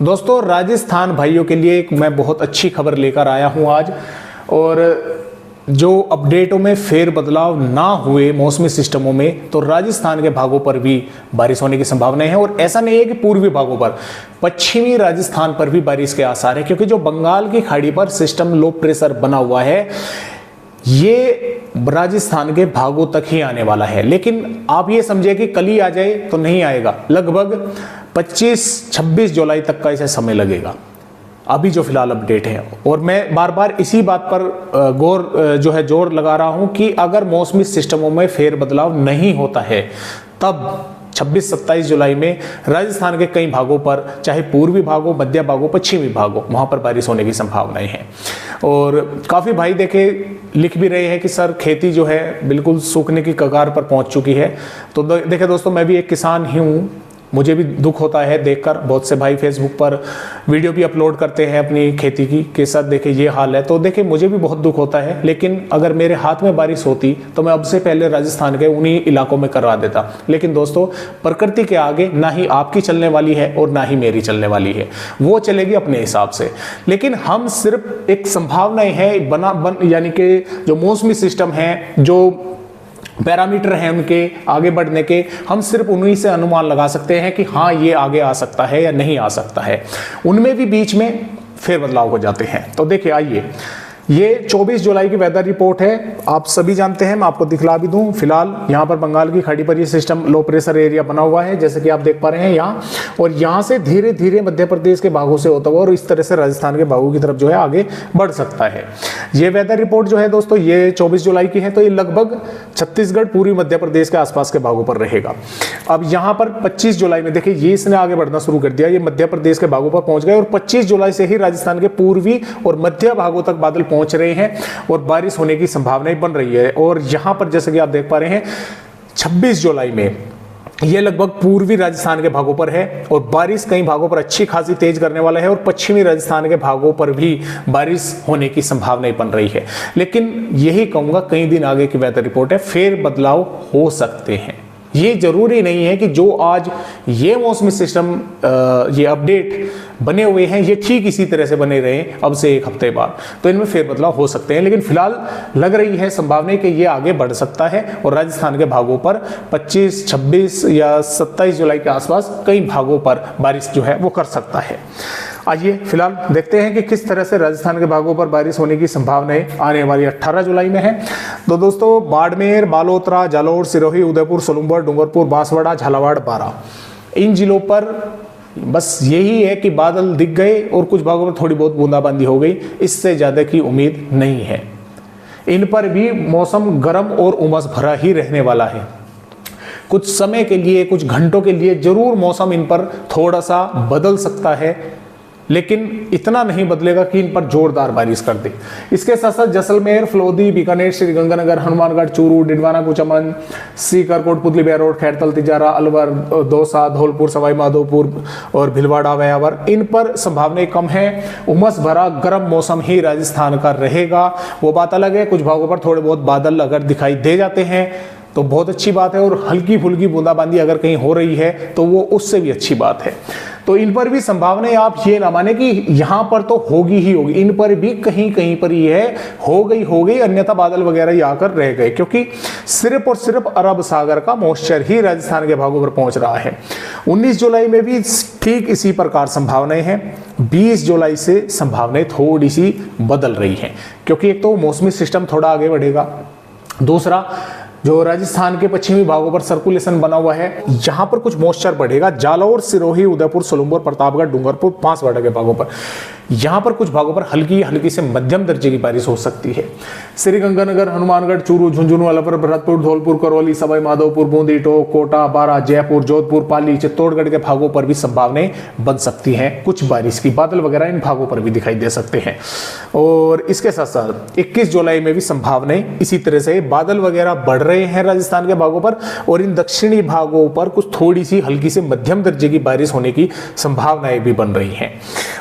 दोस्तों राजस्थान भाइयों के लिए एक मैं बहुत अच्छी खबर लेकर आया हूं आज। और जो अपडेटों में फेर बदलाव ना हुए मौसमी सिस्टमों में, तो राजस्थान के भागों पर भी बारिश होने की संभावना है। और ऐसा नहीं है कि पूर्वी भागों पर, पश्चिमी राजस्थान पर भी बारिश के आसार है, क्योंकि जो बंगाल की खाड़ी पर सिस्टम लो प्रेशर बना हुआ है ये राजस्थान के भागों तक ही आने वाला है। लेकिन आप ये समझे कि कल ही आ जाए तो नहीं आएगा, लगभग 25-26 जुलाई तक का इसे समय लगेगा, अभी जो फिलहाल अपडेट है। और मैं बार बार इसी बात पर जोर लगा रहा हूं कि अगर मौसमी सिस्टमों में फेर बदलाव नहीं होता है तब 26-27 जुलाई में राजस्थान के कई भागों पर, चाहे पूर्वी भागों, मध्य भागों, पश्चिमी भागों, वहां पर बारिश होने की संभावनाएं हैं। और काफ़ी भाई देखे लिख भी रहे हैं कि सर खेती जो है बिल्कुल सूखने की कगार पर पहुंच चुकी है। तो देखे दोस्तों, मैं भी एक किसान ही हूँ, मुझे भी दुख होता है देखकर। बहुत से भाई फेसबुक पर वीडियो भी अपलोड करते हैं अपनी खेती की के साथ, देखे ये हाल है, तो देखे मुझे भी बहुत दुख होता है। लेकिन अगर मेरे हाथ में बारिश होती तो मैं अब से पहले राजस्थान के उन्हीं इलाकों में करवा देता। लेकिन दोस्तों, प्रकृति के आगे ना ही आपकी चलने वाली है और ना ही मेरी चलने वाली है, वो चलेगी अपने हिसाब से। लेकिन हम सिर्फ एक संभावनाएं है यानी कि जो मौसमी सिस्टम है, जो पैरामीटर हैं उनके आगे बढ़ने के, हम सिर्फ उन्हीं से अनुमान लगा सकते हैं कि हाँ ये आगे आ सकता है या नहीं आ सकता है। उनमें भी बीच में फेरबदलाव हो जाते हैं। तो देखिए, आइए, ये 24 जुलाई की वेदर रिपोर्ट है, आप सभी जानते हैं, मैं आपको दिखला भी दूं। फिलहाल यहाँ पर बंगाल की खाड़ी पर ये सिस्टम लो प्रेशर एरिया बना हुआ है, जैसे कि आप देख पा रहे हैं यहाँ, और यहाँ से धीरे धीरे मध्य प्रदेश के भागों से होता हुआ और इस तरह से राजस्थान के भागों की तरफ जो है आगे बढ़ सकता है। ये वेदर रिपोर्ट जो है दोस्तों, ये 24 जुलाई की है, तो ये लगभग छत्तीसगढ़, पूरी मध्य प्रदेश के आसपास के भागों पर रहेगा। अब यहाँ पर 25 जुलाई में देखिए, ये इसने आगे बढ़ना शुरू कर दिया, ये मध्य प्रदेश के भागों पर पहुंच गए और 25 जुलाई से ही राजस्थान के पूर्वी और मध्य भागों तक बादल पहुंच रहे हैं और बारिश होने की संभावनाएं बन रही है। और यहां पर जैसे कि आप देख पा रहे हैं, 26 जुलाई में ये लगभग पूर्वी राजस्थान के भागों पर है और बारिश कई भागों पर अच्छी खासी तेज करने वाला है और पश्चिमी राजस्थान के भागों पर भी बारिश होने की संभावनाएं बन रही है। लेकिन यही कहूंगा, कई दिन आगे की वेदर रिपोर्ट है, फेर बदलाव हो सकते हैं। ये जरूरी नहीं है कि जो आज ये मौसमी सिस्टम ये अपडेट बने हुए हैं ये ठीक इसी तरह से बने रहे अब से एक हफ्ते बाद, तो इनमें फेरबदलाव हो सकते हैं। लेकिन फिलहाल लग रही है संभावना कि ये आगे बढ़ सकता है और राजस्थान के भागों पर 25, 26 या 27 जुलाई के आसपास कई भागों पर बारिश जो है वो कर सकता है। आइए फिलहाल देखते हैं कि किस तरह से राजस्थान के भागों पर बारिश होने की संभावनाएं आने वाली 18 जुलाई में है। तो दोस्तों, बाड़मेर, बालोतरा, जालौर, सिरोही, उदयपुर, सोलुम्बर, डूंगरपुर, बांसवाड़ा, झालावाड़, बारा, इन जिलों पर बस यही है कि बादल दिख गए और कुछ भागों में थोड़ी बहुत बूंदाबांदी हो गई, इससे ज्यादा की उम्मीद नहीं है। इन पर भी मौसम गर्म और उमस भरा ही रहने वाला है। कुछ समय के लिए, कुछ घंटों के लिए जरूर मौसम इन पर थोड़ा सा बदल सकता है, लेकिन इतना नहीं बदलेगा कि इन पर जोरदार बारिश कर दे। इसके साथ साथ जैसलमेर, फलोदी, बीकानेर, श्रीगंगानगर, हनुमानगढ़, चूरू, डिडवाना, कुचामन, सीकर, कोटपुतली, बेरोड, खैरतल, तिजारा, अलवर, दौसा, धौलपुर, सवाई माधोपुर और भिलवाड़ा, व्यावर, इन पर संभावनाएं कम है। उमस भरा गर्म मौसम ही राजस्थान का रहेगा। वो बात अलग है, कुछ भागों पर थोड़े बहुत बादल अगर दिखाई दे जाते हैं तो बहुत अच्छी बात है, और हल्की फुल्की बूंदाबांदी अगर कहीं हो रही है तो वो उससे भी अच्छी बात है। तो इन पर भी संभावनाएं, आप ये ना माने कि यहां पर तो होगी ही होगी, इन पर भी कहीं कहीं पर ये है हो गई, अन्यथा बादल वगैरह ही आकर रह गए, क्योंकि सिर्फ और सिर्फ अरब सागर का मॉइस्चर ही राजस्थान के भागों पर पहुंच रहा है। 19 जुलाई में भी ठीक इसी प्रकार संभावनाएं हैं। 20 जुलाई से संभावनाएं थोड़ी सी बदल रही हैं, क्योंकि एक तो मौसमी सिस्टम थोड़ा आगे बढ़ेगा, दूसरा जो राजस्थान के पश्चिमी भागों पर सर्कुलेशन बना हुआ है, यहां पर कुछ मॉइस्चर बढ़ेगा। जालौर, सिरोही, उदयपुर, सोलुम्बर, प्रतापगढ़, डूंगरपुर, बांसवाड़ा के भागों पर, यहां पर कुछ भागों पर हल्की से मध्यम दर्जे की बारिश हो सकती है। श्रीगंगानगर, हनुमानगढ़, चूरू, झुंझुनू, अलवर, भरतपुर, धौलपुर, करौली, सवाई माधोपुर, बूंदी, टोंक, कोटा, बारा, जयपुर, जोधपुर, पाली, चित्तौड़गढ़ के भागों पर भी संभावनाएं बन सकती हैं कुछ बारिश की। बादल वगैरह इन भागों पर भी दिखाई दे सकते हैं। और इसके साथ साथ 21 जुलाई में भी संभावनाएं इसी तरह से बादल वगैरह बढ़ रहे हैं राजस्थान के भागों पर, और इन दक्षिणी भागों पर कुछ थोड़ी सी हल्की से मध्यम दर्जे की बारिश होने की संभावनाएं भी बन रही हैं।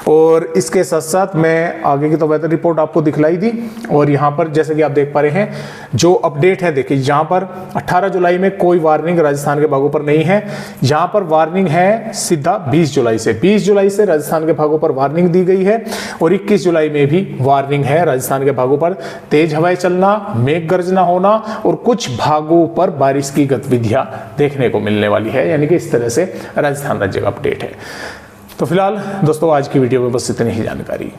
और इसके साथ साथ मैं आगे की तो वेदर रिपोर्ट आपको दिखलाई दी, और यहाँ पर जैसे कि आप देख पा रहे हैं जो अपडेट है, देखिए यहाँ पर 18 जुलाई में कोई वार्निंग राजस्थान के भागों पर नहीं है। यहाँ पर वार्निंग है सीधा 20 जुलाई से, 20 जुलाई से राजस्थान के भागों पर वार्निंग दी गई है, और 21 जुलाई में भी वार्निंग है राजस्थान के भागों पर तेज हवाएं चलना, मेघ गर्जना होना और कुछ भागों पर बारिश की गतिविधियां देखने को मिलने वाली है। यानी कि इस तरह से राजस्थान राज्य का अपडेट है। तो फिलहाल दोस्तों आज की वीडियो में बस इतनी ही जानकारी।